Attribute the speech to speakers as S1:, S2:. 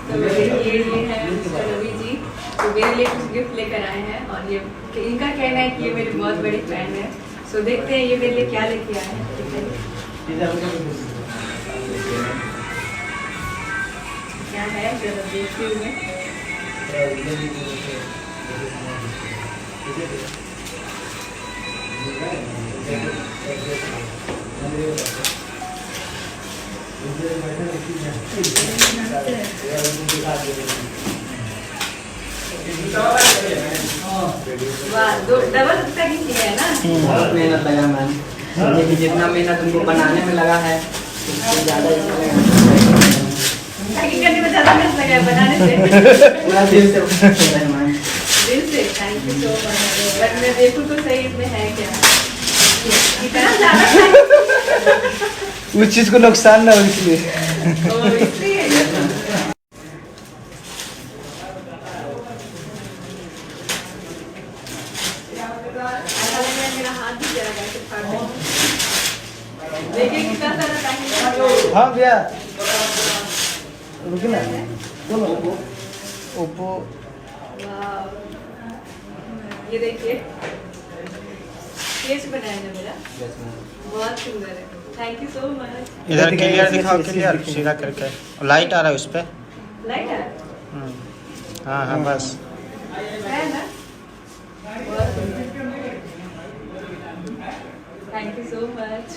S1: तो ये है मिस्टर रवि जी, तो मेरे लिए कुछ गिफ्ट लेकर आए हैं और ये इनका कहना है कि ये मेरे बहुत बड़े फैन है। सो देखते हैं ये मेरे लिए क्या लेके आए हैं। क्या है जरा देखती हूँ मैं। वाह, दो डबल पैकिंग किया है ना।
S2: बहुत मेहनत लगा मैम, देखिए जितना मेहनत तुमको बनाने में लगा है उससे ज़्यादा
S1: पैकिंग करने में ज़्यादा मेहनत लगा है बनाने से।
S2: पूरा दिल से मैम।
S1: दिल से thank you so much. But मैं देखूँ तो सही इसमें है क्या, इतना ज़्यादा
S3: उस चीज को नुकसान ना हो इसलिए।
S1: इसलिए मेरा हाथ भी जरा कैसे फट गया। देखिए कितना सारा पैकिंग।
S3: हाँ भैया रुकी ना, ओप्पो।
S1: वाह, ये देखिए केस बनाया है मेरा, बहुत सुंदर है। Thank you so much.
S4: इधर क्लियर दिखाओ, क्लियर सीधा करके लाइट आ रहा है उस पर।
S1: लाइट है?
S4: हाँ हाँ बस।
S1: है ना, बहुत सुंदर। Thank you so much.